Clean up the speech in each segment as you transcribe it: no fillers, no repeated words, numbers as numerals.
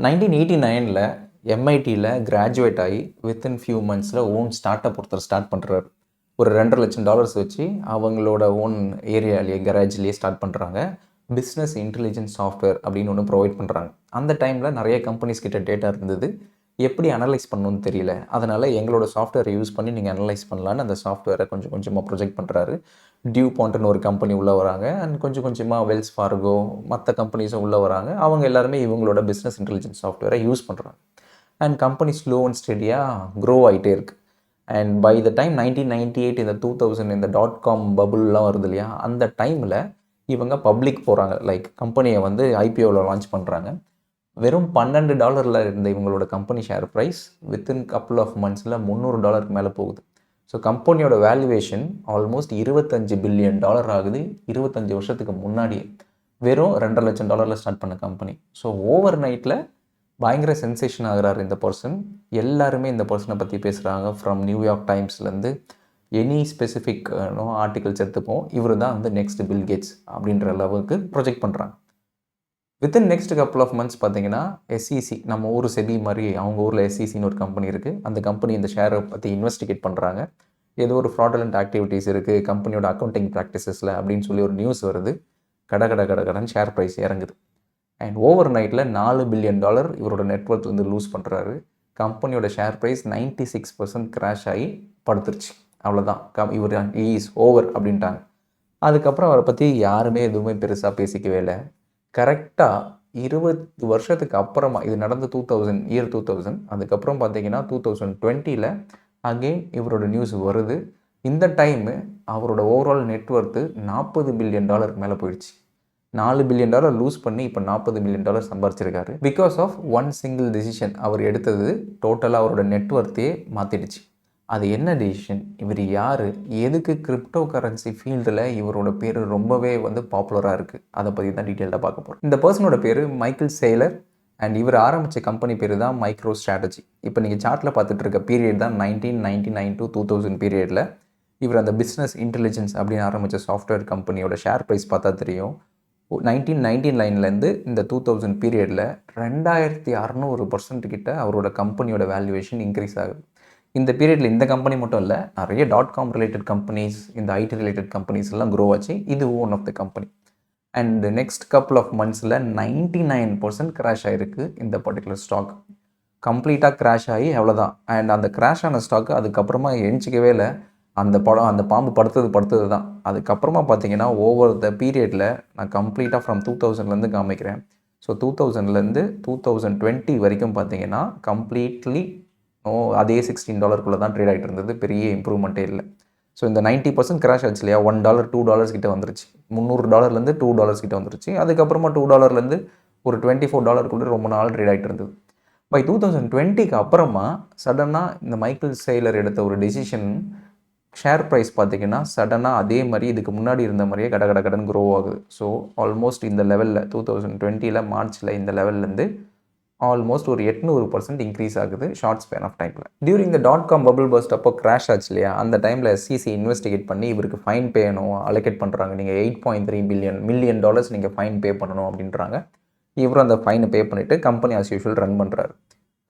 1989ல் எம்ஐடியில் கிராஜுவேட் ஆகி within few மந்த்ஸில் ஓன் ஸ்டார்ட் அப் ஒருத்தர் ஸ்டார்ட் பண்ணுறாரு. ஒரு $2,00,000 வச்சு அவங்களோட ஓன் ஏரியாலேயே கராஜ்லேயே ஸ்டார்ட் பண்ணுறாங்க. பிஸ்னஸ் இன்டெலிஜென்ஸ் சாஃப்ட்வேர் அப்படின்னு ஒன்று ப்ரொவைட் பண்ணுறாங்க. அந்த டைமில் நிறைய கம்பெனிஸ் கிட்ட டேட்டா இருந்தது. எப்படி அனலைஸ் பண்ணணும்னு தெரியல. அதனால் எங்களோட சாஃப்ட்வேரை யூஸ் பண்ணி நீங்கள் அனலைஸ் பண்ணலான்னு அந்த சாஃப்ட்வேரை கொஞ்சம் கொஞ்சமாக ப்ரொஜெக்ட் பண்ணுறாரு. டியூ பாயிண்ட்னு ஒரு கம்பெனி உள்ளே வராங்க. அண்ட் கொஞ்சம் கொஞ்சமாக வெல்ஸ் ஃபார்கோ மற்ற கம்பெனிஸும் உள்ளே வராங்க. அவங்க எல்லாருமே இவங்களோட பிஸ்னஸ் இன்டெலிஜென்ஸ் சாஃப்ட்வேரை யூஸ் பண்ணுறாங்க. அண்ட் கம்பெனி ஸ்லோ அண்ட் ஸ்டெடியாக க்ரோ ஆகிட்டே இருக்குது. அண்ட் பை த டைம் 1998 இந்த 2000 இந்த .com பபுள்லாம் வருது இல்லையா, அந்த டைமில் இவங்க பப்ளிக் போகிறாங்க. லைக் கம்பெனியை வந்து ஐபிஓவில் லான்ச் பண்ணுறாங்க. வெறும் $12 இருந்த இவங்களோட company share price within couple of மந்த்ஸில் $300 மேலே போகுது. ஸோ கம்பெனியோட வேல்யூவேஷன் ஆல்மோஸ்ட் $25 பில்லியன் ஆகுது 25 வருஷத்துக்கு முன்னாடியே. வெறும் $2,00,000 ஸ்டார்ட் பண்ண கம்பெனி. ஸோ ஓவர் நைட்டில் பயங்கர சென்சேஷன் ஆகிறாரு இந்த பர்சன். எல்லாருமே இந்த பர்சனை பற்றி பேசுகிறாங்க. ஃப்ரம் நியூயார்க் டைம்ஸ்லேருந்து எனி ஸ்பெசிஃபிக் ஆர்டிகல்ஸ் எடுத்துப்போம். இவர் தான் வந்து நெக்ஸ்ட் பில் கேட்ஸ் அப்படின்ற அளவுக்கு ப்ரொஜெக்ட் பண்ணுறாங்க. Within next couple of months பார்த்தீங்கன்னா எஸ்இசி, நம்ம ஊர் செபி மாதிரி அவங்க ஊரில் எஸ்இசின்னு ஒரு கம்பெனி இருக்குது. அந்த கம்பெனி இந்த ஷேரை பற்றி இன்வெஸ்டிகேட் பண்ணுறாங்க. ஏதோ ஒரு ஃப்ராடுலண்ட் ஆக்டிவிட்டீஸ் இருக்குது கம்பெனியோட அக்கௌண்டிங் ப்ராக்டிசஸில் அப்படின்னு சொல்லி ஒரு நியூஸ் வருது. கடன் ஷேர் ப்ரைஸ் இறங்குது. அண்ட் ஓவர் நைட்டில் $4 பில்லியன் இவரோட நெட்ஒர்க் வந்து லூஸ் பண்ணுறாரு. கம்பெனியோட ஷேர் ப்ரைஸ் 96% கிராஷ் ஆகி படுத்துருச்சு. அவ்வளோதான், இவர் இஸ் ஓவர் அப்படின்ட்டாங்க. அதுக்கப்புறம் அவரை பற்றி யாருமே எதுவுமே பெருசாக பேசிக்கவே இல்லை. கரெக்டாக 20 வருஷத்துக்கு அப்புறமா, இது நடந்த 2000 அதுக்கப்புறம் பார்த்தீங்கன்னா 2020ல் அகெயின் இவரோட நியூஸ் வருது. இந்த டைமு அவரோட ஓவரால் நெட்ஒர்த்து $40 பில்லியன் மேலே போயிடுச்சு. $4 பில்லியன் லூஸ் பண்ணி இப்போ $40 பில்லியன் சம்பாரிச்சிருக்காரு. Because of one single decision அவர் எடுத்தது டோட்டலாக அவரோட நெட்ஒர்த்தையே மாற்றிடுச்சு. அது என்ன டெசிஷன், இவர் யார், எதுக்கு கிரிப்டோ கரன்சி ஃபீல்டில் இவரோட பேர் ரொம்பவே வந்து பாப்புலராக இருக்குது, அதை பற்றி தான் டீட்டெயிலாக பார்க்க போகிறோம். இந்த பர்சனோட பேர் மைக்கேல் சேலர். அண்ட் இவர் ஆரம்பித்த கம்பெனி பேர் தான் மைக்ரோ ஸ்ட்ராட்டஜி. இப்போ நீங்கள் சார்ட்டில் பார்த்துட்டு இருக்க பீரியட் தான் 1999 to 2000 பீரியடில் இவர் அந்த பிஸ்னஸ் இன்டெலிஜென்ஸ் அப்படின்னு ஆரம்பித்த சாஃப்ட்வேர் கம்பெனியோட ஷேர் ப்ரைஸ் பார்த்தா தெரியும். 1999லேருந்து இந்த 2000 பீரியடில் 2600% கிட்ட அவரோட கம்பெனியோட வேல்யூவேஷன் இன்க்ரீஸ் ஆகுது. இந்த பீரியடில் இந்த கம்பெனி மட்டும் இல்லை, நிறைய .com ரிலேட்டட் கம்பெனிஸ், இந்த ஐடி ரிலேட்டட் கம்பெனிஸ் எல்லாம் க்ரோ ஆச்சு. இது one of the company. And next couple of மந்த்ஸில் 99% கிராஷ் ஆகிருக்கு இந்த பர்டிகுலர் ஸ்டாக். கம்ப்ளீட்டாக கிராஷ் ஆகி அவ்வளோதான். அண்ட் அந்த கிராஷ் ஆன ஸ்டாக்கு அதுக்கப்புறமா எஞ்சிக்கவே இல்லை. அந்த பாம்பு படுத்தது தான். அதுக்கப்புறமா பார்த்தீங்கன்னா ஓவர் த பீரியடில் நான் கம்ப்ளீட்டாக ஃப்ரம் 2000லேருந்து காமிக்கிறேன். ஸோ 2000லேருந்து 2020 வரைக்கும் பார்த்தீங்கன்னா கம்ப்ளீட்லி அதே $16 தான் ட்ரேட் ஆகிட்டு இருந்தது. பெரிய இம்ப்ரூவ்மெண்ட்டே இல்லை. ஸோ இந்த 90% கிராஷ் ஆச்சு இல்லையா, $1 $2 கிட்ட வந்துருச்சு. $300லேருந்து $2 கிட்ட வந்துருச்சு. அதுக்கப்புறமா $2லேருந்து ஒரு $24 ரொம்ப நாள் ட்ரேட் ஆகிட்டு இருந்தது. பை 2020க்கு அப்புறமா சடனாக இந்த மைக்கேல் சேலர் எடுத்த ஒரு டெசிஷன், ஷேர் ப்ரைஸ் பார்த்திங்கன்னா சடனாக அதே மாதிரி இதுக்கு முன்னாடி இருந்த மாதிரியே கடன் க்ரோ ஆகுது. ஸோ ஆல்மோஸ்ட் இந்த லெவலில் 2020 மார்ச்சில் இந்த லெவல்லேருந்து ஆல்மோஸ்ட் ஒரு 800% இன்க்ரீஸ் ஆகுது ஷார்ட் ஸ்பேன் ஆஃப் டைமில். During the .com bubble burst அப்போ கிராஷ் ஆச்சு இல்லையா, அந்த டைமில் எஸ்இசி இன்வெஸ்டிகேட் பண்ணி இவருக்கு ஃபைன் பேணும் அலோகேட் பண்ணுறாங்க. நீங்கள் $8.3 மில்லியன் நீங்கள் ஃபைன் பே பண்ணணும் அப்படின்றாங்க. இவரும் அந்த ஃபைனை பே பண்ணிவிட்டு கம்பெனி ஆஸ் யூஷுவல் ரன் பண்ணுறாரு.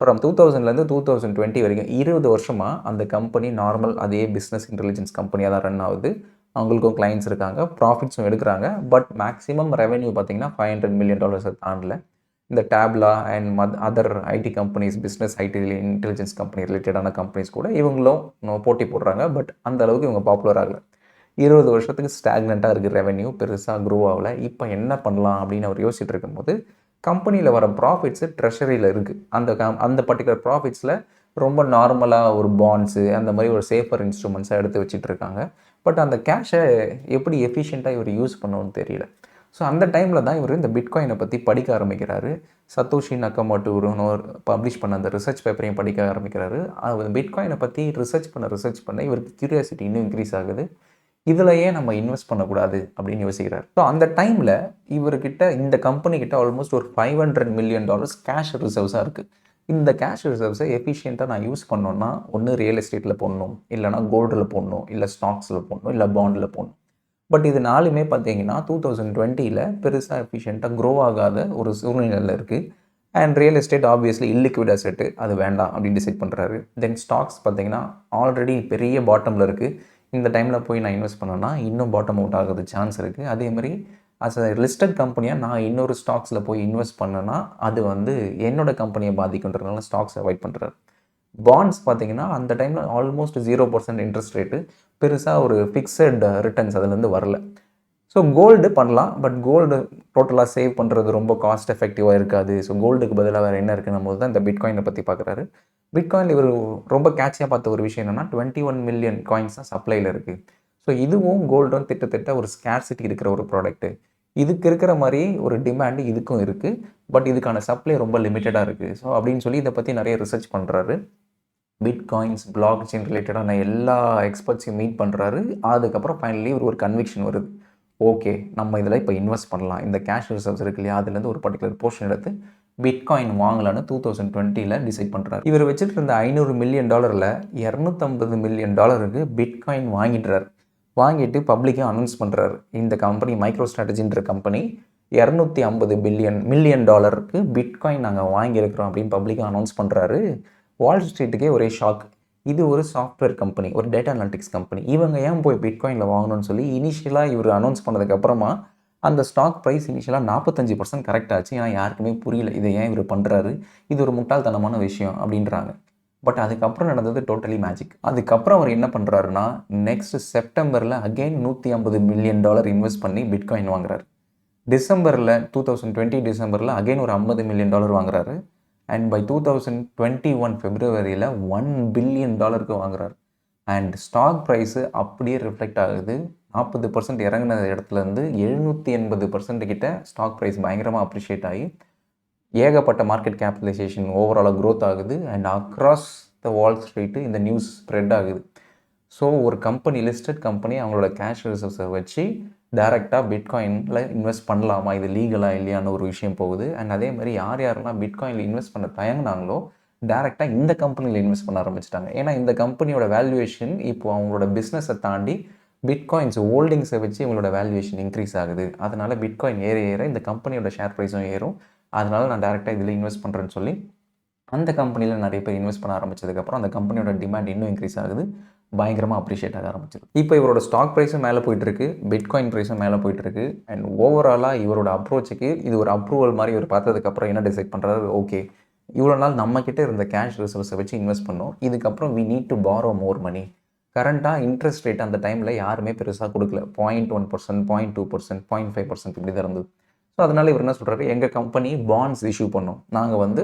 ஃப்ரம் 2000லேருந்து 2020 வரைக்கும் 20 வருஷமாக அந்த கம்பெனி நார்மல் அதே பிஸ்னஸ் இன்டெலிஜென்ஸ் கம்பெனியாக தான் ரன் ஆகுது. அவங்களுக்கும் கிளைண்ட்ஸ் இருக்காங்க, ப்ராஃபிட்ஸும் எடுக்கிறாங்க. பட் மேக்ஸிமம் ரெவென்யூ பார்த்தீங்கன்னா $500 மில்லியன் தாண்டல. இந்த Tableau and other IT companies, business IT intelligence company ரிலேட்டடான கம்பெனிஸ் கூட இவங்களும் போட்டி போடுறாங்க. பட் அந்த அளவுக்கு இவங்க பாப்புலர் ஆகலை. 20 வருஷத்துக்கு ஸ்டாக்னண்ட்டாக இருக்குது ரெவென்யூ, பெருசாக க்ரோ ஆகலை. இப்போ என்ன பண்ணலாம் அப்படின்னு அவர் யோசிச்சுட்டு இருக்கும்போது கம்பெனியில் வர ப்ராஃபிட்ஸு ட்ரெஷரியில் இருக்குது. அந்த பர்டிகுலர் ப்ராஃபிட்ஸில் ரொம்ப நார்மலாக ஒரு பாண்ட்ஸு அந்த மாதிரி ஒரு சேஃபர் இன்ஸ்ட்ருமெண்ட்ஸாக எடுத்து வச்சுட்டு இருக்காங்க. பட் அந்த கேஷை எப்படி எஃபிஷியண்ட்டாக இவர் யூஸ் பண்ணணும்னு தெரியல. ஸோ அந்த டைமில் தான் இவர் இந்த பிட்காயினை பற்றி படிக்க ஆரம்பிக்கிறாரு. சத்தோஷி நக்கமோட்டோன்னு பப்ளிஷ் பண்ண அந்த ரிசர்ச் பேப்பரையும் படிக்க ஆரம்பிக்கிறாரு. அவர் பிட்காயினை பற்றி ரிசர்ச் பண்ண இவருக்கு க்யூரியாசிட்டி இன்னும் இன்க்ரீஸ் ஆகுது. இதில் ஏன் நம்ம இன்வெஸ்ட் பண்ணக்கூடாது அப்படின்னு யோசிக்கிறார். ஸோ அந்த டைமில் இவர்கிட்ட இந்த கம்பெனிக்கிட்ட ஆல்மோஸ்ட் ஒரு $500 மில்லியன் கேஷ் ரிசர்வ்ஸாக இருக்குது. இந்த கேஷ் ரிசர்வ்ஸை எஃபிஷியண்ட்டாக நான் யூஸ் பண்ணோன்னா ஒன்று ரியல் எஸ்டேட்டில் போடணும், இல்லைனா கோல்டில் போடணும், இல்லை ஸ்டாக்ஸில் போடணும், இல்லை பாண்டில் போடணும். பட் இது நாலுமே பார்த்தீங்கன்னா 2020 பெருசாக எஃபிஷியண்ட்டாக க்ரோ ஆகாத ஒரு சூழ்நிலையில் இருக்குது. And real estate obviously illiquid asset, அது வேண்டாம் அப்படின்னு டிசைட் பண்ணுறாரு. தென் ஸ்டாக்ஸ் பார்த்தீங்கன்னா ஆல்ரெடி பெரிய பாட்டமில் இருக்குது. இந்த டைமில் போய் நான் இன்வெஸ்ட் பண்ணேன்னா இன்னும் பாட்டம் அவுட் ஆகிறது சான்ஸ் இருக்குது. அதேமாதிரி அஸ் அ லிஸ்டட் கம்பெனியாக நான் இன்னொரு ஸ்டாக்ஸில் போய் இன்வெஸ்ட் பண்ணேன்னா அது வந்து என்னோடய கம்பெனியை பாதிக்குன்றதுனால ஸ்டாக்ஸ் அவாய்ட் பண்ணுறாரு. பாண்ட்ஸ் பார்த்தீங்கன்னா அந்த டைமில் ஆல்மோஸ்ட் 0% இன்ட்ரெஸ்ட் ரேட்டு, பெருசாக ஒரு ஃபிக்ஸட் ரிட்டர்ன்ஸ் அதுலேருந்து வரல. ஸோ கோல்டு பண்ணலாம், பட் கோல்டு டோட்டலாக சேவ் பண்ணுறது ரொம்ப காஸ்ட் எஃபெக்டிவாக இருக்காது. ஸோ கோல்டுக்கு பதிலாக வேறு என்ன இருக்குன்னும் போது தான் இந்த பிட்காயினை பற்றி பார்க்குறாரு. பிட்காயின் இவர் ரொம்ப கேட்சியாக பார்த்த ஒரு விஷயம் என்னென்னா 21 மில்லியன் காயின்ஸ் தான் சப்ளையில் இருக்குது. ஸோ இதுவும் கோல்டும் திட்டத்தட்ட ஒரு ஸ்கேர்சிட்டி இருக்கிற ஒரு ப்ராடக்ட்டு. இதுக்கு இருக்கிற மாதிரி ஒரு டிமாண்டு இதுக்கும் இருக்குது, பட் இதுக்கான சப்ளை ரொம்ப லிமிட்டடாக இருக்குது. ஸோ அப்படின்னு சொல்லி இதை பற்றி நிறைய ரிசர்ச் பண்ணுறாரு. பிட்காயின்ஸ், பிளாக் செயின் ரிலேட்டடான எல்லா எக்ஸ்பர்ட்ஸையும் மீட் பண்ணுறாரு. அதுக்கப்புறம் ஃபைனலி ஒரு கன்விக்ஷன் வருது. ஓகே, நம்ம இதில் இப்போ இன்வெஸ்ட் பண்ணலாம். இந்த கேஷ் ரிசர்வ்ஸ் இருக்கு இல்லையா, அதுலேருந்து ஒரு பர்டிகுலர் போர்ஷன் எடுத்து பிட்காயின் வாங்கலான்னு 2020 டிசைட் பண்ணுறாரு. இவர் வச்சுட்டு இருந்த $500 மில்லியன் $250 மில்லியன் பிட்காயின் வாங்கிடுறாரு. வாங்கிட்டு பப்ளிக்காக அனௌன்ஸ் பண்ணுறாரு. இந்த கம்பெனி மைக்ரோ ஸ்ட்ராட்டஜின்ற கம்பெனி $250 மில்லியன் பிட்காயின் நாங்கள் வாங்கியிருக்கிறோம் அப்படின்னு பப்ளிக்காக அனௌன்ஸ் பண்ணுறாரு. வால் ஸ்ட்ரீட்டுக்கே ஒரே ஷாக். இது ஒரு சாஃப்ட்வேர் கம்பெனி, ஒரு டேட்டா அனாலிட்டிக்ஸ் கம்பெனி, இவங்க ஏன் போய் பிட்காயினில் வாங்கணும்னு சொல்லி இனிஷியலாக இவர் அனௌன்ஸ் பண்ணதுக்கப்புறமா அந்த ஸ்டாக் ப்ரைஸ் இனிஷியலாக 45% கரெக்ட் ஆச்சு. ஏன்னா யாருக்குமே புரியல இதை ஏன் இவர் பண்ணுறாரு, இது ஒரு முட்டாள்தனமான விஷயம் அப்படின்றாங்க. பட் அதுக்கப்புறம் நடந்தது டோட்டலி மேஜிக். அதுக்கப்புறம் அவர் என்ன பண்ணுறாருன்னா, நெக்ஸ்ட் செப்டம்பரில் அகெயின் $150 மில்லியன் இன்வெஸ்ட் பண்ணி பிட்காயின் வாங்குறாரு. டிசம்பரில் 2020 டிசம்பரில் அகெயின் ஒரு $50 மில்லியன் வாங்குறாரு. அண்ட் பை 2021 ஃபெப்ரவரியில் $1 பில்லியன் வாங்குறாரு. அண்ட் ஸ்டாக் ப்ரைஸு அப்படியே ரிஃப்ளெக்ட் ஆகுது. 40% இறங்கின இடத்துலேருந்து 780% கிட்ட ஸ்டாக் ப்ரைஸ் பயங்கரமாக அப்ரிஷியேட் ஆகி ஏகப்பட்ட மார்க்கெட் கேபிட்டலைசேஷன் ஓவராலாக க்ரோத் ஆகுது. And across the wall street இந்த நியூஸ் ஸ்ப்ரெட் ஆகுது. ஸோ ஒரு கம்பெனி, லிஸ்டட் கம்பெனி அவங்களோட கேஷ் ரிசர்வ்ஸை வச்சு டைரெக்டாக பிட்காயினில் இன்வெஸ்ட் பண்ணலாமா, இது லீகலாக இல்லையான்னு ஒரு விஷயம் போகுது. அண்ட் அதே மாதிரி யாரெல்லாம் பிட்காயினில் இன்வெஸ்ட் பண்ண தயங்கினாங்களோ டேரெக்டாக இந்த கம்பெனியில் இன்வெஸ்ட் பண்ண ஆரம்பிச்சிட்டாங்க. ஏன்னா இந்த கம்பெனியோட வேல்யூவேஷன் இப்போ அவங்களோட பிஸ்னஸை தாண்டி பிட்காயின்ஸ் ஹோல்டிங்ஸை வச்சு இவங்களோட வேல்யூவேஷன் இன்க்ரீஸ் ஆகுது. அதனால் பிட்காயின் ஏற ஏற இந்த கம்பெனியோட ஷேர் ப்ரைஸும் ஏறும். அதனால் நான் டேரெக்டாக இதில் இன்வெஸ்ட் பண்ணுறேன்னு சொல்லி அந்த கம்பெனியில் நிறைய பேர் இன்வெஸ்ட் பண்ண ஆரம்பித்ததுக்கப்புறம் அந்த கம்பெனியோட டிமாண்ட் இன்னும் இன்க்ரீஸ் ஆகுது, பயங்கரமாக அப்ரிஷியேட் ஆக ஆரம்பிச்சிருக்கு. இப்போ இவரோட ஸ்டாக் ப்ரைஸும் மேலே போயிட்டுருக்கு, பிட்காயின் ப்ரைஸும் மேலே போயிட்டுருக்கு. அண்ட் ஓவராலாக இவரோட அப்ரோச்சுக்கு இது ஒரு அப்ரூவல் மாதிரி இவர் பார்த்ததுக்கப்புறம் என்ன டிசைட் பண்ணுறாரு, ஓகே இவ்வளோ நாள் நம்மக்கிட்ட இருந்த கேஷ் ரிசர்வ்ஸை வச்சு இன்வெஸ்ட் பண்ணோம், இதுக்கப்புறம் வி நீட் டு பாரோ மோர் மணி. கரண்ட்டாக இன்ட்ரெஸ்ட் ரேட் அந்த டைமில் யாருமே பெருசாக கொடுக்கல. 0.1%, 0.2%, 0.5% இப்படி தான் இருந்தது. ஸோ அதனால் இவர் என்ன சொல்கிறாரு, எங்கள் கம்பெனி பாண்ட்ஸ் இஷ்யூ பண்ணோம், நாங்கள் வந்து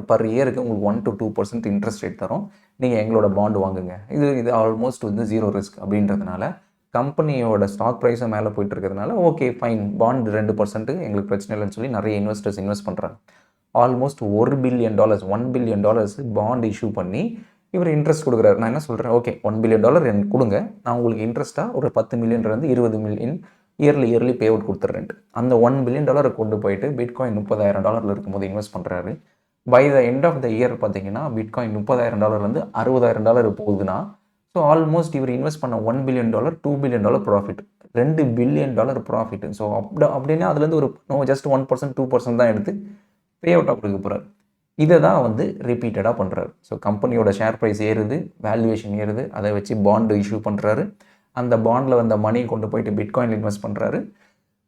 பர் இயருக்கு உங்களுக்கு 1 to 2% இன்ட்ரெஸ்ட் ரேட் தரோம், நீங்கள் எங்களோட பாண்டு வாங்குங்க, இது ஆல்மோஸ்ட் வந்து 0 ரிஸ்க் அப்படின்றதுனால கம்பெனியோட ஸ்டாக் ப்ரைஸும் மேலே போயிட்டு இருக்கிறதுனால ஓகே ஃபைன், பாண்டு 2% எங்களுக்கு பிரச்சனை இல்லைன்னு சொல்லி நிறைய இன்வெஸ்டர்ஸ் இன்வெஸ்ட் பண்ணுறாங்க. Almost $1 billion $1 billion bond issue பண்ணி இவர் இன்ட்ரெஸ்ட் கொடுக்குறாரு. நான் என்ன சொல்கிறேன், ஓகே $1 பில்லியன் எனக்கு கொடுங்க, நான் உங்களுக்கு இன்ட்ரெஸ்ட்டாக ஒரு 10 மில்லியன்லேருந்து 20 மில்லியன் இயர்லி பே அவுட் கொடுத்துட்றேன். அந்த $1 பில்லியன் கொண்டு போயிட்டு பிட்காயின் $30,000 இருக்கும்போது இன்வெஸ்ட் பண்ணுறாரு. By the end of the year பார்த்தீங்கன்னா பிட்காயின் $30,000 $60,000 போகுதுன்னா, ஸோ ஆல்மோஸ்ட் இவர் இன்வெஸ்ட் பண்ண $1 billion $2 billion profit, $2 billion profit. So அப்படின்னா அதுலேருந்து ஒரு ஜஸ்ட் 1% 2% தான் எடுத்து பே அவுட்டாக கொடுக்க போகிறார். இதை தான் வந்து ரிப்பீட்டடாக பண்ணுறாரு. ஸோ கம்பெனியோட ஷேர் ப்ரைஸ் ஏறுது, வேல்யூவேஷன் ஏறுது, அதை வச்சு பாண்டு இஷ்யூ பண்ணுறாரு. அந்த பாண்டில் வந்த மணி கொண்டு போயிட்டு பிட்காயின் இன்வெஸ்ட் பண்ணுறாரு.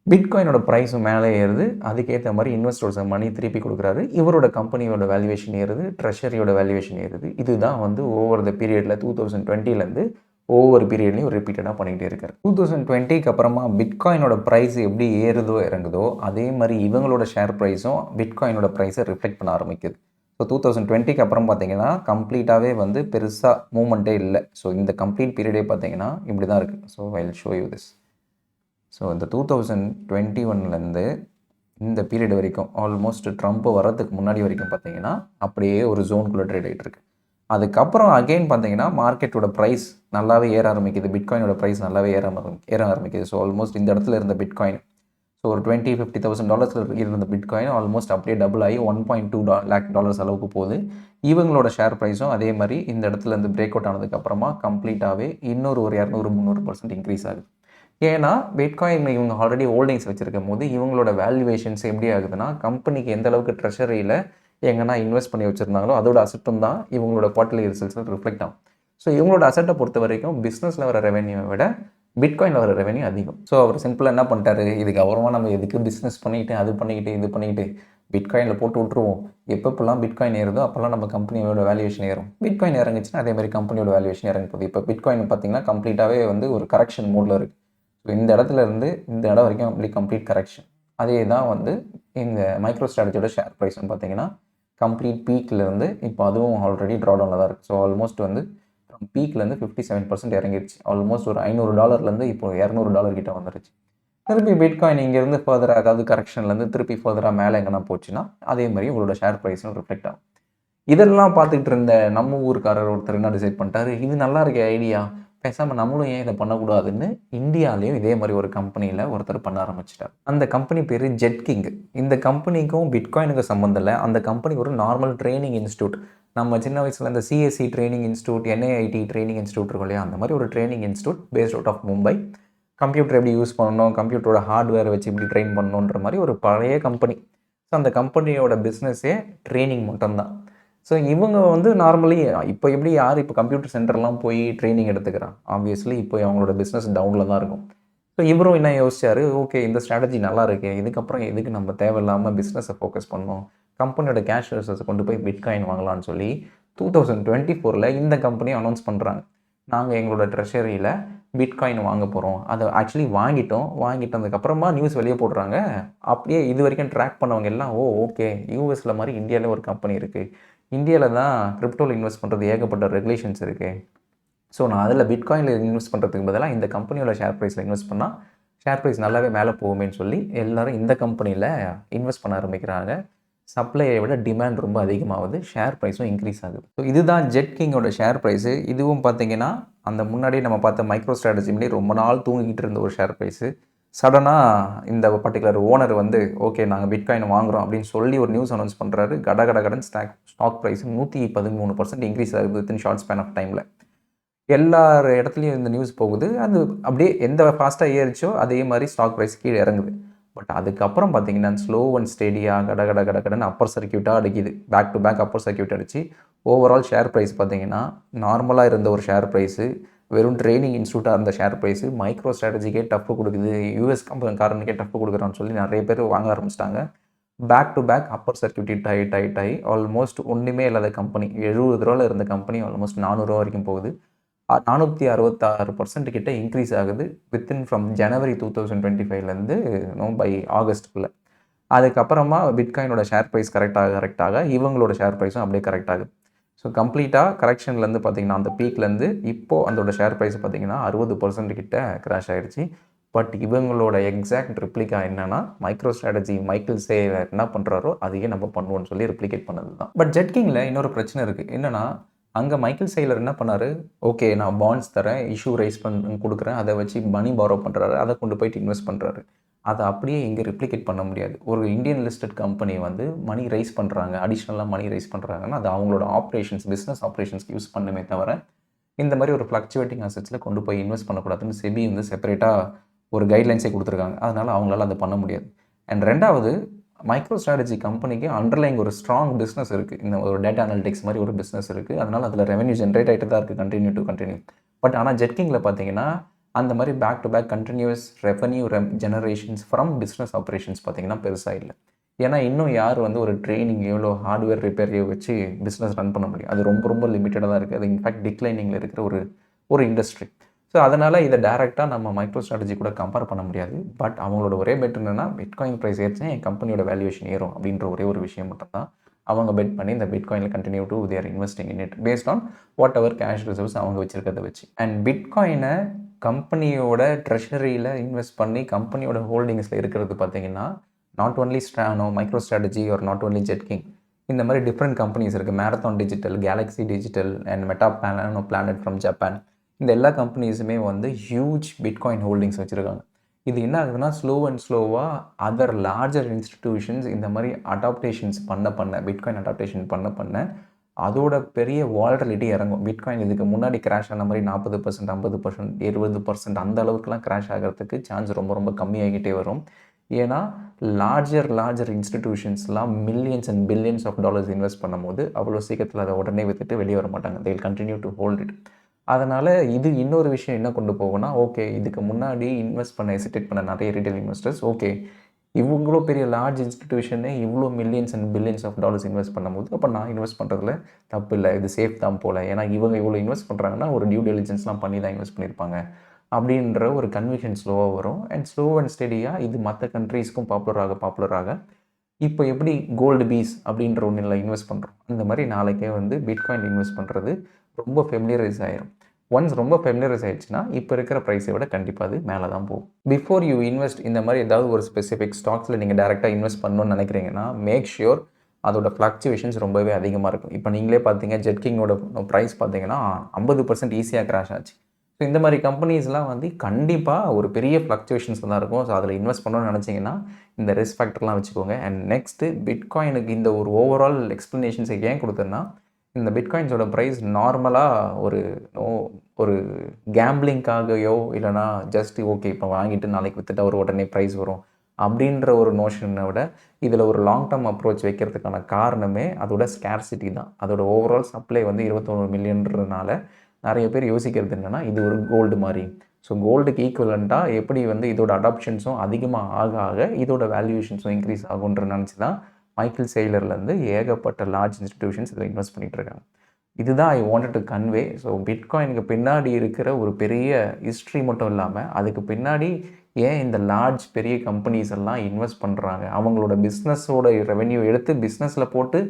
பிட்காயினோட ப்ரைஸும் மேலே ஏறுது, அதுக்கேற்ற மாதிரி இன்வெஸ்டர்ஸை மணி திருப்பி கொடுக்குறாரு. இவரோட கம்பெனியோட வேல்யூவேஷன் ஏறுது, ட்ரெஷரியோட வேல்யூவேஷன் ஏறுது. இதுதான் வந்து ஓவர் த பீரியடில் 2020 ஒவ்வொரு பீரியட்லையும் ரிப்பீட்டடாக பண்ணிகிட்டே இருக்கார். 2020 அப்புறமா பிட்காயினோட ப்ரைஸ் எப்படி ஏறுதோ இறங்குதோ அதே மாதிரி இவங்களோட ஷேர் ப்ரைஸும் பிட்காயினோட ப்ரைஸை ரிஃப்ளெக்ட் பண்ண ஆரம்பிக்குது. ஸோ 2020 அப்புறம் பார்த்தீங்கன்னா கம்ப்ளீட்டாகவே வந்து பெருசாக மூவ்மெண்ட்டே இல்லை. ஸோ இந்த கம்ப்ளீட் பீரியடே பார்த்தீங்கன்னா இப்படி தான் இருக்குது. So I will show you this. So இந்த 2021 இந்த பீரியட் வரைக்கும் ஆல்மோஸ்ட் ட்ரம்ப் வரதுக்கு முன்னாடி வரைக்கும் பார்த்தீங்கன்னா அப்படியே ஒரு ஜோனுக்குள்ளே ட்ரேட் ஆகிட்டு இருக்கு. அதுக்கப்புறம் அகெயின் பார்த்தீங்கன்னா மார்க்கெட்டோட ப்ரைஸ் நல்லாவே ஏற ஆரம்பிக்குது, பிட்காயினோட ப்ரைஸ் நல்லாவே ஏற ஆரம்பிக்குது. ஸோ ஆல்மோஸ்ட் இந்த இடத்துல இருந்த பிட்காயின், ஸோ ஒரு $20,000-50,000 இருந்த பிட்காயின் ஆல்மோஸ்ட் அப்படியே டபுள் ஆகி $1.2 lakh அளவுக்கு போகுது. இவங்களோட ஷேர் ப்ரைஸும் அதே மாதிரி இந்த இடத்துல இருந்து பிரேக் அவுட் ஆனதுக்கப்புறமா கம்ப்ளீட்டாகவே இன்னொரு ஒரு 200-300% இன்க்ரீஸ் ஆகுது. ஏன்னா பிட்காயின் இவங்க ஆல்ரெடி ஹோல்டிங்ஸ் வச்சுருக்கும் போது இவங்களோட வேல்யூவேஷன்ஸ் எப்படி ஆகுதுன்னா, கம்பெனிக்கு எந்த அளவுக்கு ட்ரெஷரியில் எங்கன்னா இன்வெஸ்ட் பண்ணி வச்சுருந்தாங்களோ அதோட அசெட்டும் தான் இவங்களோட குவார்ட்டர்லி ரிசல்ட்ஸில் ரிஃப்ளெக்ட் ஆகும். ஸோ இவங்களோட அசெட்டை பொறுத்த வரைக்கும் பிஸ்னஸில் வர ரெவென்யூவை விட பிட்காயினில் வர ரெவென்யூ அதிகம். ஸோ அவர் சிம்பிளாக என்ன பண்ணிட்டாரு, இதுக்கு அப்புறமா நம்ம எதுக்கு பிஸ்னஸ் பண்ணிக்கிட்டு அது பண்ணிக்கிட்டு இது பண்ணிக்கிட்டு பிட்காயினில் போட்டு விட்ருவோம். எப்பப்பெல்லாம் பிட்காயின் ஏறுதோ அப்போல்லாம் நம்ம கம்பெனியோட வேல்யூவேஷன் ஏறும். பிட்காயின் இறங்குச்சுன்னா அதே மாதிரி கம்பெனியோட வேல்யூவேஷன் இறங்க போகுது. இப்போ பிட்காயின் பார்த்தீங்கன்னா கம்ப்ளீட்டாகவே வந்து ஒரு கரெக்ஷன் மோடில் இருக்குது. ஸோ இந்த இடத்துல இருந்து இந்த இடம் வரைக்கும் கம்ப்ளீட் கரெக்ஷன். அதே தான் வந்து எங்கள் மைக்ரோ ஸ்ட்ராட்டஜியோட ஷேர் ப்ரைஸ்னு பார்த்தீங்கன்னா கம்ப்ளீட் பீக்லேருந்து இப்போ அதுவும் ஆல்ரெடி ட்ராடவுனில் தான் இருக்குது. ஸோ ஆல்மோஸ்ட் வந்து பீக்லேருந்து 57% இறங்கிடுச்சு. ஆல்மோஸ்ட் ஒரு $500 இப்போ $200 கிட்ட வந்துருச்சு. திருப்பி பிட்காயின் இங்கேருந்து ஃபர்தராக அதாவது கரெக்ஷன்லேருந்து திருப்பி ஃபர்தராக மேலே எங்கன்னா போச்சுன்னா அதே மாதிரி உங்களோட ஷேர் ப்ரைஸும் ரிஃப்ளெக்ட் ஆகும். இதெல்லாம் பார்த்துக்கிட்டு இருந்த நம்ம ஊருக்காரர் ஒருத்தர் என்ன டிசைட் பண்ணிட்டாரு, இது நல்லா இருக்க ஐடியா, பேசாமல் நம்மளும் ஏன் இதை பண்ணக்கூடாதுன்னு இந்தியாவிலையும் இதே மாதிரி ஒரு கம்பெனியில் ஒருத்தர் பண்ண ஆரம்பிச்சிட்டார். அந்த கம்பெனி பேர் ஜெட்கிங். இந்த கம்பெனிக்கும் பிட்காயினுக்கும் சம்மந்தம் இல்லை. அந்த கம்பெனி ஒரு நார்மல் ட்ரைனிங் இன்ஸ்டியூட். நம்ம சின்ன வயசில் இந்த CSC training institute, NIIT training institute இருக்கும் இல்லையா, அந்த மாதிரி ஒரு training institute based out of Mumbai. Computer எப்படி யூஸ் பண்ணணும், கம்ப்யூட்டரோட ஹார்ட்வேரை வச்சு எப்படி ட்ரெயின் பண்ணணுன்ற மாதிரி ஒரு பழைய கம்பெனி. ஸோ அந்த கம்பெனியோட பிஸ்னஸே ட்ரைனிங் மட்டும்தான். ஸோ இவங்க வந்து நார்மலி இப்போ எப்படி யார் இப்போ கம்ப்யூட்டர் சென்டர்லாம் போய் ட்ரைனிங் எடுத்துக்கிறான், ஆப்வியஸ்லி இப்போ அவங்களோட பிஸ்னஸ் டவுனில் தான் இருக்கும். ஸோ இவரும் என்ன யோசிச்சாரு, ஓகே இந்த ஸ்ட்ராட்டஜி நல்லா இருக்கு, இதுக்கப்புறம் எதுக்கு நம்ம தேவையில்லாமல் பிஸ்னஸை ஃபோக்கஸ் பண்ணணும், கம்பெனியோட கேஷ் ரிசர்வ்ஸை கொண்டு போய் பிட்காயின் வாங்கலாம்னு சொல்லி 2024 இந்த கம்பெனியை அனௌன்ஸ் பண்ணுறாங்க. நாங்கள் எங்களோட ட்ரெஷரியில் பிட்காயின் வாங்க போகிறோம். அதை ஆக்சுவலி வாங்கிட்டதுக்கப்புறமா நியூஸ் வெளியே போடுறாங்க. அப்படியே இது வரைக்கும் ட்ராக் பண்ணவங்க எல்லாம் ஓகே யூஎஸில் மாதிரி இந்தியாவில் ஒரு கம்பெனி இருக்குது, இந்தியாவில் தான் கிரிப்டோவில் இன்வெஸ்ட் பண்ணுறது ஏகப்பட்ட ரெகுலேஷன்ஸ் இருக்குது. ஸோ நான் அதில் பிட்காயினில் இன்வெஸ்ட் பண்ணுறதுக்கு பதிலாக இந்த கம்பெனியோட ஷேர் ப்ரைஸில் இன்வெஸ்ட் பண்ணால் ஷேர் ப்ரைஸ் நல்லாவே மேலே போகுமேன்னு சொல்லி எல்லோரும் இந்த கம்பெனியில் இன்வெஸ்ட் பண்ண ஆரம்பிக்கிறாங்க. சப்ளையை விட டிமாண்ட் ரொம்ப அதிகமாகுது, ஷேர் ப்ரைஸும் இன்க்ரீஸ் ஆகுது. ஸோ இதுதான் ஜெட்கிங்கோட ஷேர் ப்ரைஸு. இதுவும் பார்த்தீங்கன்னா அந்த முன்னாடியே நம்ம பார்த்த மைக்ரோ ஸ்ட்ராட்டஜி முன்னாடி ரொம்ப நாள் தூங்கிக்கிட்டு இருந்த ஒரு ஷேர் ப்ரைஸு சடனாக இந்த பர்டிகுலர் ஓனர் வந்து ஓகே நாங்கள் பிட்காயின் வாங்குகிறோம் அப்படின்னு சொல்லி ஒரு நியூஸ் அனௌன்ஸ் பண்ணுறாரு. கடன் ஸ்டாக் ப்ரைஸ் 113% இன்க்ரீஸ் ஆகுது வித்தின் ஷார்ட் ஸ்பேன் ஆஃப் டைமில். எல்லார் இடத்துலையும் இந்த நியூஸ் போகுது. அது அப்படியே எந்த ஃபாஸ்ட்டாக ஏறிச்சோ அதே மாதிரி ஸ்டாக் ப்ரைஸ் கீழே இறங்குது. பட் அதுக்கப்புறம் பார்த்தீங்கன்னா ஸ்லோ அண்ட் ஸ்டேடியாக கடன் அப்பர் சர்க்கியூட்டாக அடிக்குது. Back to back upper circuit அடிச்சு ஓவரால் ஷேர் ப்ரைஸ் பார்த்தீங்கன்னா நார்மலாக இருந்த ஒரு ஷேர் ப்ரைஸு வெறும் ட்ரைனிங் இன்ஸ்டியூட்டாக இருந்த ஷேர் ப்ரைஸு மைக்ரோ ஸ்ட்ராட்டஜிக்கே டஃப் கொடுக்குது, யூஎஸ் காரனுக்கே டஃப் கொடுக்குறான்னு சொல்லி நிறைய பேர் வாங்க ஆரம்பிச்சிட்டாங்க. Back to back upper circuit hit ஆகி ஆல்மோஸ்ட் ஒன்றுமே இல்லாத கம்பெனி, $70 இருந்த கம்பெனி ஆல்மோஸ்ட் $400 வரைக்கும் போகுது. 466% கிட்ட இன்க்ரீஸ் ஆகுது வித்தின் ஃப்ரம் ஜனவரி 2025 பை ஆகஸ்ட்டுக்குள்ளே. அதுக்கப்புறமா பிட்காயினோட ஷேர் ப்ரைஸ் கரெக்டாக இவங்களோட ஷேர் ப்ரைஸும் அப்படியே கரெக்ட் ஆகுது. ஸோ கம்ப்ளீட்டாக கரெக்ஷன்லேருந்து பார்த்தீங்கன்னா அந்த பீக்லேருந்து இப்போது அதோட ஷேர் ப்ரைஸ் பார்த்தீங்கன்னா 60% கிட்ட கிராஷ் ஆகிடுச்சு. பட் இவங்களோட எக்ஸாக்ட் ரிப்ளிகா என்னன்னா மைக்ரோ ஸ்ட்ராட்டஜி மைக்கேல் சேலர் என்ன பண்ணுறாரோ அதையே நம்ம பண்ணுவோம்னு சொல்லி ரிப்ளிகேட் பண்ணது தான். பட் ஜெட்கிங்கில் இன்னொரு பிரச்சனை இருக்குது. என்னென்னா அங்கே மைக்கேல் சேலர் என்ன பண்ணார், ஓகே நான் பாண்ட்ஸ் தரேன், இஷ்யூ ரைஸ் கொடுக்குறேன், அதை வச்சு மணி பாரோ பண்ணுறாரு, அதை கொண்டு போயிட்டு இன்வெஸ்ட் பண்ணுறாரு. அதை அப்படியே இங்கே ரிப்ளிகேட் பண்ண முடியாது. ஒரு இந்தியன் லிஸ்டட் கம்பெனி வந்து மணி ரைஸ் பண்ணுறாங்க, அடிஷ்னலாக மணி ரைஸ் பண்ணுறாங்கன்னா அது அவங்களோட பிஸ்னஸ் ஆப்ரேஷன்ஸ்க்கு யூஸ் பண்ணுமே தவிர இந்த மாதிரி ஒரு ஃப்ளக்சுவேட்டிங் அசெட்ஸில் கொண்டு போய் இன்வெஸ்ட் பண்ணக்கூடாதுன்னு செபி வந்து செப்பரேட்டாக ஒரு கைட்லைன்ஸே கொடுத்துருக்காங்க. அதனால் அவங்களால அதை பண்ண முடியாது. அண்ட் ரெண்டாவது மைக்ரோ ஸ்ட்ராட்டஜி கம்பெனிக்கு அண்டர்லைங் ஒரு ஸ்ட்ராங் பிஸ்னஸ் இருக்குது. இந்த ஒரு டேட்டா அனலிட்டிக்ஸ் மாதிரி ஒரு பிஸ்னஸ் இருக்குது. அதனால் அதில் ரெவன்யூ ஜென்ரேட் ஆகிட்டு தான் இருக்குது கண்டினியூ. பட் ஆனால் ஜெட்கிங்கில் பார்த்தீங்கன்னா அந்த மாதிரி back to back continuous revenue generations from business operations பார்த்தீங்கன்னா பெருசாக இல்லை. ஏன்னா இன்னும் யார் வந்து ஒரு ட்ரைனிங் எவ்வளோ ஹார்ட்வேர் ரிப்பேரையோ வச்சு பிஸ்னஸ் ரன் பண்ண முடியும், அது ரொம்ப லிமிட்டடாக தான் இருக்குது. அது இன்ஃபேக்ட் டிக்ளைனிங்கில் இருக்கிற ஒரு இண்டஸ்ட்ரி. ஸோ அதனால் இதை டேரெக்டாக நம்ம மைக்ரோ ஸ்ட்ராட்டஜி கூட கம்பேர் பண்ண முடியாது. பட் அவங்களோட ஒரே பெட் என்னென்னா பிட்காயின் ப்ரைஸ் ஏறிச்சுன்னா என் கம்பெனியோட வேல்யூவேஷன் ஏறும் அப்படின்ற ஒரே ஒரு விஷயம் மட்டும்தான் அவங்க பெட் பண்ணி இந்த பிட்காயினில் continue to their investing in it based on whatever cash reserves அவங்க வச்சிருக்கிறத வச்சு. அண்ட் பிட்காயினை கம்பெனியோட ட்ரெஷரியில் இன்வெஸ்ட் பண்ணி கம்பெனியோட ஹோல்டிங்ஸில் இருக்கிறது பார்த்தீங்கன்னா நாட் ஒன்லி மைக்ரோ ஸ்ட்ராட்டஜி ஒரு நாட் ஒன்லி ஜெட்கிங், இந்த மாதிரி டிஃப்ரெண்ட் கம்பெனிஸ் இருக்குது. Marathon digital, Galaxy digital and meta planet from Japan. இந்த எல்லா கம்பெனிஸுமே வந்து ஹியூஜ் பிட்காயின் ஹோல்டிங்ஸ் வச்சுருக்காங்க. இது என்ன ஆகுதுன்னா ஸ்லோவாக அதர் லார்ஜர் இன்ஸ்டிடியூஷன்ஸ் இந்த மாதிரி அடாப்டேஷன்ஸ் பிட்காயின் அடாப்டேஷன் பண்ண அதோட பெரிய வாலட்டிலிட்டி இறங்கும். பிட்காயின் இதுக்கு முன்னாடி கிராஷ் ஆன மாதிரி 40%, 50%, 70% அந்த அளவுக்குலாம் கிராஷ் ஆகிறதுக்கு சான்ஸ் ரொம்ப கம்மியாகிட்டே வரும். ஏன்னா லார்ஜர் இன்ஸ்டிடியூஷன்ஸ்லாம் millions and billions of dollars invest பண்ணும்போது அவ்வளோ சீக்கிரத்தில் அதை உடனே விற்றுட்டு வெளியே வர மாட்டாங்க. They will continue to hold it. அதனால் இது இன்னொரு விஷயம் என்ன கொண்டு போகும்னா, ஓகே இதுக்கு முன்னாடி இன்வெஸ்ட் பண்ண ஹெசிடேட் பண்ண நிறைய ரீட்டைல் இன்வெஸ்டர்ஸ், ஓகே இவ்வளோ பெரிய லார்ஜ் இன்ஸ்டிடியூஷனே இவ்வளோ millions and billions of dollars invest பண்ணும்போது அப்போ நான் இன்வெஸ்ட் பண்ணுறதுல தப்பு இல்லை, இது சேஃப் தான் போல். ஏன்னா இவங்க இவ்வளோ இன்வெஸ்ட் பண்ணுறாங்கன்னா ஒரு டியூ டெலிஜென்ஸ்லாம் பண்ணி தான் இன்வெஸ்ட் பண்ணியிருப்பாங்க அப்படின்ற ஒரு கன்விக்ஷன் ஸ்லோவாக வரும். அண்ட் ஸ்லோ அண்ட் ஸ்டெடியாக இது மற்ற கண்ட்ரீஸ்க்கும் பாப்புலராக இப்போ எப்படி கோல்டு பீஸ் அப்படின்ற ஒன்றில் இன்வெஸ்ட் பண்ணுறோம், அந்த மாதிரி நாளைக்கே வந்து பிட்காயின் இன்வெஸ்ட் பண்ணுறது ரொம்ப ஃபெமிலியரைஸ் ஆயிரும். ஒன்ஸ் ரொம்ப ஃபெமிலியரைஸ் ஆயிடுச்சுன்னா இப்போ இருக்கிற ப்ரைஸை விட கண்டிப்பாக அது மேலே தான் போகும். பிஃபோர் யூ இன்வெஸ்ட் இந்த மாதிரி ஏதாவது ஒரு ஸ்பெசிஃபிக் ஸ்டாக்ஸில் நீங்கள் டேரெக்டாக இன்வெஸ்ட் பண்ணணும்னு நினைக்கிறீங்கன்னா மேக் ஷியோர் அதோட ஃப்ளக்சுவேஷன்ஸ் ரொம்பவே அதிகமாக இருக்கும். இப்போ நீங்களே பார்த்தீங்க ஜெட்கிங்கோட ப்ரைஸ் பார்த்தீங்கன்னா 50% ஈஸியாக கிராஷ் ஆச்சு. ஸோ இந்த மாதிரி கம்பெனிஸ்லாம் வந்து கண்டிப்பாக ஒரு பெரிய ஃப்ளக்சுவேஷன்ஸ் தான் இருக்கும். ஸோ அதில் இன்வெஸ்ட் பண்ணணும்னு நினச்சிங்கன்னா இந்த ரிஸ்க் ஃபேக்டர்லாம் வச்சுக்கோங்க. அண்ட் நெக்ஸ்ட்டு பிட்காயினுக்கு இந்த ஒரு ஓவரால் எக்ஸ்ப்ளனேஷன்ஸை ஏன் கொடுத்தேன்னா, இந்த பிட்காயின்ஸோட ப்ரைஸ் நார்மலாக ஒரு கேம்பிளிங்காகவோ இல்லைனா ஜஸ்ட் ஓகே இப்போ வாங்கிட்டு நாளைக்கு விற்றுட்டு அவர் உடனே ப்ரைஸ் வரும் அப்படின்ற ஒரு நோஷனை விட இதில் ஒரு லாங் டேர்ம் அப்ரோச் வைக்கிறதுக்கான காரணமே அதோட ஸ்கேர்சிட்டி தான். அதோட ஓவரால் சப்ளை வந்து 21 மில்லியன்றதுனால நிறைய பேர் யோசிக்கிறது என்னென்னா இது ஒரு கோல்டு மாதிரி. ஸோ கோல்டுக்கு ஈக்குவலண்ட்டாக எப்படி வந்து இதோட அடாப்ஷன்ஸும் அதிகமாக ஆக இதோட வேல்யூவேஷன்ஸும் இன்க்ரீஸ் ஆகுன்ற நினச்சி தான் மைக்கேல் சேய்லர்லேருந்து ஏகப்பட்ட லார்ஜ் இன்ஸ்டிடியூஷன்ஸ் இதில் இன்வெஸ்ட் பண்ணிகிட்டு இருக்காங்க. இதுதான் I wanted to convey. So பிட்காயினுக்கு பின்னாடி இருக்கிற ஒரு பெரிய ஹிஸ்ட்ரி மட்டும் இல்லாமல் அதுக்கு பின்னாடி ஏன் இந்த லார்ஜ் பெரிய கம்பெனிஸ் எல்லாம் இன்வெஸ்ட் பண்ணுறாங்க, அவங்களோட பிஸ்னஸோட ரெவென்யூ எடுத்து பிஸ்னஸில் போட்டு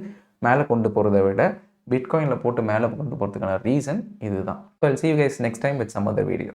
மேலே கொண்டு போகிறத விட பிட்காயினில் போட்டு மேலே கொண்டு போகிறதுக்கான ரீசன் இதுதான். So I'll see you guys next time with some other video.